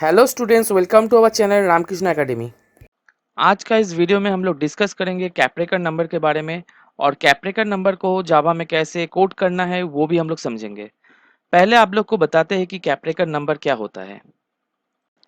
Hello students, welcome to our channel Ramakrishna academy. आज का इस वीडियो में हम लोग डिस्कस करेंगे कैप्रेकर नंबर के बारे में और कैप्रेकर नंबर को जावा में कैसे कोड करना है वो भी हम लोग समझेंगे। पहले आप लोग को बताते हैं कि कैप्रेकर नंबर क्या होता है।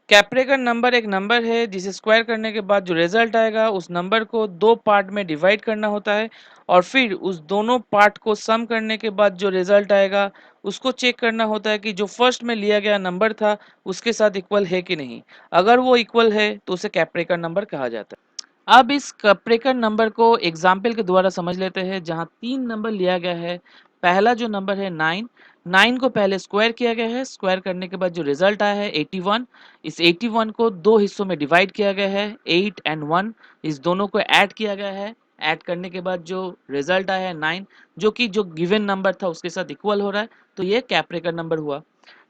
कैप्रेकर नंबर एक नंबर है जिसे स्क्वायर करने के बाद जो रिजल्ट आएगा उस नंबर को दो पार्ट में डिवाइड करना होता है और फिर उस दोनों पार्ट को सम करने के बाद जो रिजल्ट आएगा उसको चेक करना होता है कि जो फर्स्ट में लिया गया नंबर था उसके साथ इक्वल है कि नहीं। अगर वो इक्वल है तो उसे कैप्रेकर नंबर कहा जाता है। अब इस कैप्रेकर नंबर को एग्जाम्पल के द्वारा समझ लेते हैं जहां तीन नंबर लिया गया है। पहला जो नंबर है 9, 9 को पहले स्क्वायर किया गया है। स्क्वायर करने के बाद जो रिजल्ट आया है 81। इस 81 को दो हिस्सों में डिवाइड किया गया है, 8 एंड 1। इस दोनों को ऐड किया गया है। ऐड करने के बाद जो रिजल्ट आया है 9, जो कि जो गिवन नंबर था उसके साथ इक्वल हो रहा है, तो ये कैप्रेकर नंबर हुआ।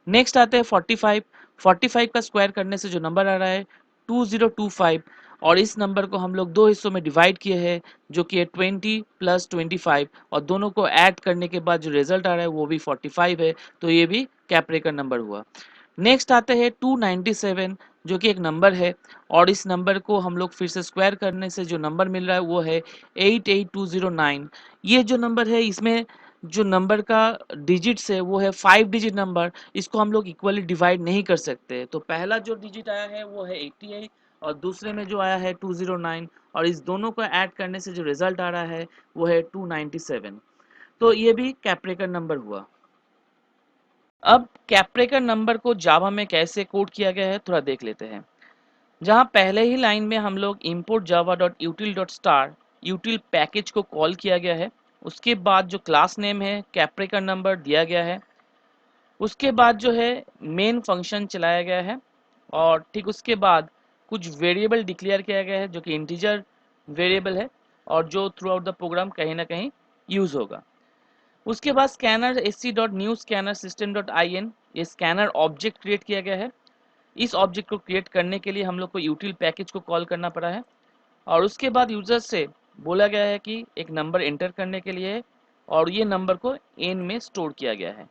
नेक्स्ट आते हैं 45। 45 का स्क्वायर करने से जो नंबर आ रहा है 2025 और इस नंबर को हम लोग दो हिस्सों में डिवाइड किए हैं, जो कि है 20 प्लस 25 और दोनों को ऐड करने के बाद जो रिजल्ट आ रहा है वो भी 45 है, तो ये भी कैप्रेकर नंबर हुआ। नेक्स्ट आते हैं 297, जो कि एक नंबर है और इस नंबर को हम लोग फिर से स्क्वायर करने से जो नंबर मिल रहा है वो है 88209। ये जो नंबर है इसमें जो नंबर का डिजिट्स है वो है 5 डिजिट नंबर। इसको हम लोग इक्वली डिवाइड नहीं कर सकते, तो पहला जो डिजिट आया है वो है 88 और दूसरे में जो आया है 209 और इस दोनों को ऐड करने से जो रिजल्ट आ रहा है वो है 297, तो ये भी कैप्रेकर नंबर हुआ। अब कैप्रेकर नंबर को जावा में कैसे कोड किया गया है थोड़ा देख लेते हैं। जहां पहले ही लाइन में हम लोग import java.util.star util पैकेज को कॉल किया गया है। उसके बाद जो क्लास नेम है कैप्रेकर नंबर दिया गया है। उसके बाद जो है मेन फंक्शन चलाया गया है और ठीक उसके बाद कुछ वेरिएबल डिक्लेयर किया गया है जो कि इंटीजर वेरिएबल है और जो थ्रू आउट द प्रोग्राम कहीं ना कहीं यूज होगा। उसके बाद स्कैनर sc.new scanner system.in ये स्कैनर ऑब्जेक्ट क्रिएट किया गया है। इस ऑब्जेक्ट को क्रिएट करने के लिए हम लोग को यूटिल पैकेज को कॉल करना पड़ा है और उसके बाद यूजर से बोला गया है कि एक नंबर एंटर करने के लिए और ये नंबर को एन में स्टोर किया गया है।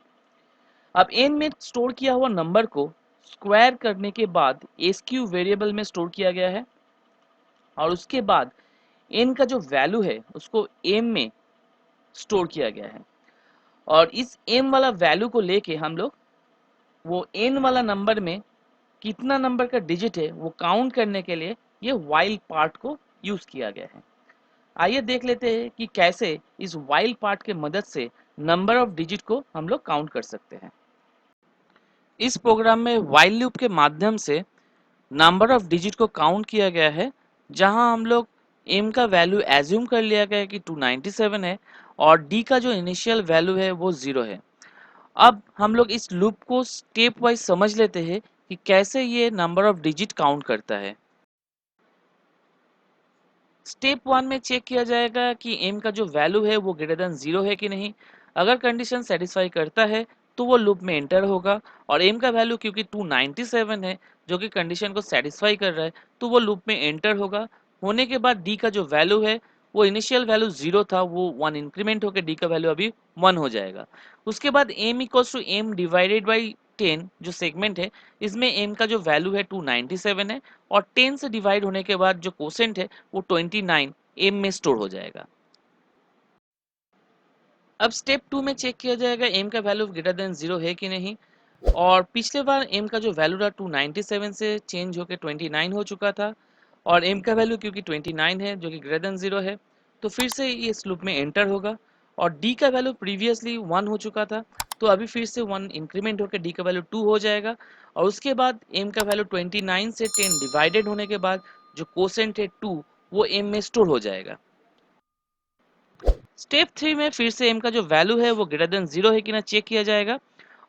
अब एन में स्टोर किया हुआ नंबर को स्क्वायर करने के बाद एसक्यू वेरिएबल में स्टोर किया गया है और उसके बाद एन का जो वैल्यू है उसको एम में स्टोर किया गया है और इस एम वाला वैल्यू को लेके हम लोग वो एन वाला नंबर में कितना नंबर का डिजिट है वो काउंट करने के लिए ये वाइल पार्ट को यूज किया गया है। आइए देख लेते हैं कि कैसे इस वाइल पार्ट के मदद से नंबर ऑफ डिजिट को हम लोग काउंट कर सकते हैं। इस प्रोग्राम में वाइल लूप के माध्यम से नंबर ऑफ डिजिट को काउंट किया गया है, जहां हम लोग एम का वैल्यू एज्यूम कर लिया गया है कि 297 है और डी का जो इनिशियल वैल्यू है वो 0 है। अब हम लोग इस लूप को स्टेप वाइज समझ लेते हैं कि कैसे ये नंबर ऑफ डिजिट काउंट करता है। स्टेप वन में चेक किया जाएगा कि एम का जो वैल्यू है वो ग्रेटर देन 0 है कि नहीं। अगर कंडीशन सेटिस्फाई करता है तो वो लूप में एंटर होगा और एम का वैल्यू क्योंकि 297 है जो कि कंडीशन को सेटिस्फाई कर रहा है तो वो लूप में एंटर होगा। होने के बाद डी का जो वैल्यू है वो इनिशियल वैल्यू 0 था, वो 1 इंक्रीमेंट होकर डी का वैल्यू अभी 1 हो जाएगा। उसके बाद M equals to M divided by 10 जो सेगमेंट है इसमें एम का जो वैल्यू है 297 है और 10 से डिवाइड होने के बाद जो कोसेंट है वो 29 एम में स्टोर हो जाएगा। अब स्टेप 2 में चेक किया जाएगा एम का वैल्यू ग्रेटर देन 0 है कि नहीं और पिछले बार एम का जो वैल्यू था 297 से चेंज होकर 29 हो चुका था और एम का वैल्यू क्योंकि 29 है जो कि ग्रेटर देन 0 है तो फिर से ये इस लूप में एंटर होगा और डी का वैल्यू प्रीवियसली 1 हो चुका था तो अभी फिर से 1 इंक्रीमेंट होकर डी का वैल्यू 2 हो जाएगा और उसके बाद एम का वैल्यू 29 से 10 डिवाइडेड होने के बाद जो कोसेंट है 2 वो एम में स्टोर हो जाएगा। स्टेप 3 में फिर से एम का जो वैल्यू है वो ग्रेटर देन 0 है कि ना चेक किया जाएगा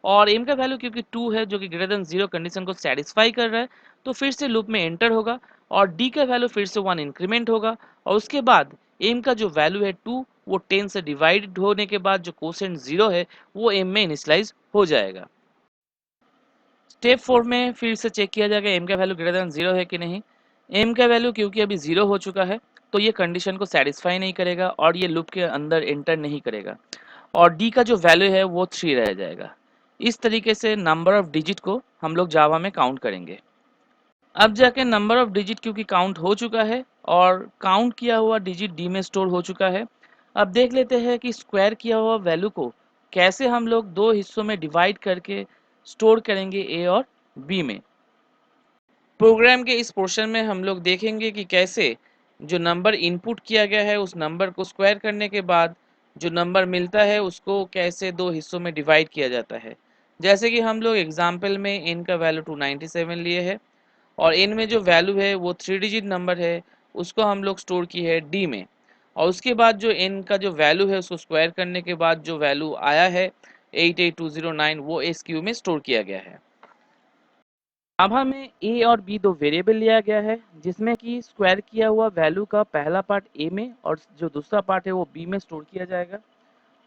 और एम का वैल्यू क्योंकि 2 है जो कि ग्रेटर देन 0 कंडीशन को सेटिस्फाई कर रहा है तो फिर से लूप में एंटर होगा और डी का वैल्यू फिर से 1 इंक्रीमेंट होगा और उसके बाद एम का जो वैल्यू है 2 वो 10 से डिवाइड होने के बाद जो कोसेंट 0 है वो एम में इनिशियलाइज हो जाएगा। स्टेप 4 में फिर से चेक किया जाएगा एम का वैल्यू ग्रेटर देन 0 है कि नहीं। एम का वैल्यू क्योंकि अभी 0 हो चुका है तो ये कंडीशन को सेटिस्फाई नहीं करेगा और ये लूप के अंदर एंटर नहीं करेगा और डी का जो वैल्यू है वो 3 रह जाएगा। इस तरीके से नंबर ऑफ डिजिट को हम लोग जावा में काउंट करेंगे। अब जाके नंबर ऑफ डिजिट क्योंकि काउंट हो चुका है और काउंट किया हुआ डिजिट डी में स्टोर हो चुका है। अब देख लेते हैं कि स्क्वायर किया हुआ वैल्यू को कैसे हम लोग दो हिस्सों में डिवाइड करके स्टोर करेंगे ए और बी में। प्रोग्राम के इस पोर्शन में हम लोग देखेंगे कि कैसे जो नंबर इनपुट किया गया है उस नंबर को स्क्वायर करने के बाद जो नंबर मिलता है उसको कैसे दो हिस्सों में डिवाइड किया जाता है। जैसे कि हम लोग एग्जाम्पल में n का वैल्यू 297 लिए है और n में जो वैल्यू है वो 3 डिजिट नंबर है, उसको हम लोग स्टोर की है d में। और उसके बाद जो n का जो वैल्यू है उसको स्क्वायर करने के बाद जो वैल्यू आया है 88209 वो एस क्यू में स्टोर किया गया है। अब हमें ए और बी दो वेरिएबल लिया गया है जिसमें कि स्क्वायर किया हुआ वैल्यू का पहला पार्ट ए में और जो दूसरा पार्ट है वो बी में स्टोर किया जाएगा।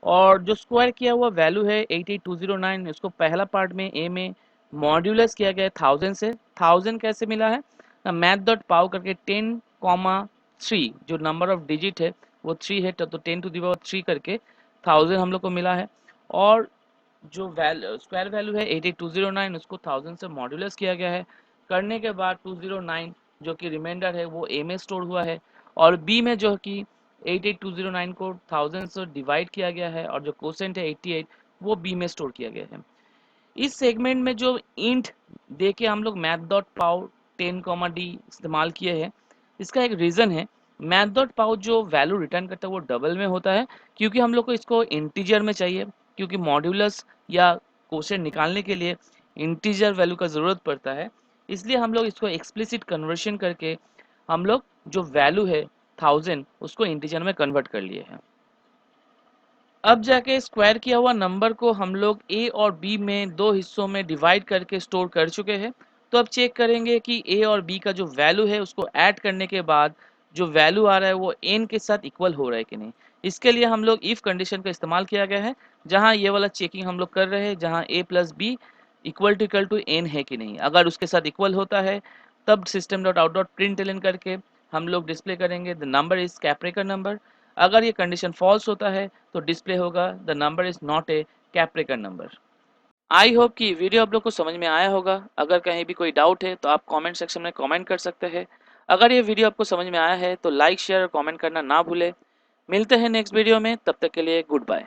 और जो स्क्वायर किया हुआ वैल्यू है 88209 इसको पहला पार्ट में ए में मॉड्यूलस किया गया है 1000 से। 1000 कैसे मिला है ना, मैथ डॉट पाव करके 10,3 जो नंबर ऑफ डिजिट है वो 3 है तो 10 टू द पावर 3 करके 1000 हम लोग को मिला है। और जो वैल्यू स्क्वायर वैल्यू है 88209 उसको 1000 से मॉड्यूलस किया गया है। करने के बाद 209 जो कि रिमाइंडर है वो ए में स्टोर हुआ है और बी में जो कि 88209 को 1000 से डिवाइड किया गया है और जो कोसेंट है 88 वो बी में स्टोर किया गया है। इस सेगमेंट में जो इंट दे के हम लोग मैथ डॉट पाव 10,d इस्तेमाल किए हैं, इसका एक रीज़न है। मैथ डॉट पाव जो वैल्यू रिटर्न करता है वो डबल में होता है क्योंकि हम लोग को इसको इंटीजर में चाहिए, क्योंकि मॉड्यूलस या कोशेंट निकालने के लिए इंटीजर वैल्यू का ज़रूरत पड़ता है। इसलिए हम लोग इसको एक्सप्लिसिट कन्वर्शन करके हम लोग जो वैल्यू है 1000 उसको इंटीजर में कन्वर्ट कर लिए हैं। अब जाके स्क्वायर किया हुआ नंबर को हम लोग ए और बी में दो हिस्सों में डिवाइड करके स्टोर कर चुके हैं। तो अब चेक करेंगे कि ए और बी का जो वैल्यू है उसको ऐड करने के बाद जो वैल्यू आ रहा है वो एन के साथ इक्वल हो रहा है कि नहीं। इसके लिए हम लोग इफ कंडीशन का इस्तेमाल किया गया है, जहां ये वाला चेकिंग हम लोग कर रहे हैं, जहां A plus B equal to N है कि नहीं। अगर उसके साथ इक्वल होता है तब system dot out dot print L करके हम लोग डिस्प्ले करेंगे the number is Kaprekar number. अगर ये कंडीशन फॉल्स होता है तो डिस्प्ले होगा the number is not a Kaprekar number. I hope कि वीडियो आप लोग को समझ में आया होगा। अगर कहीं भी कोई डाउट है तो आप कमेंट सेक्शन में कमेंट कर सकते हैं। अगर ये वीडियो आपको समझ में आया है तो लाइक शेयर और कमेंट करना ना भूले। मिलते हैं नेक्स्ट वीडियो में, तब तक के लिए गुड बाय।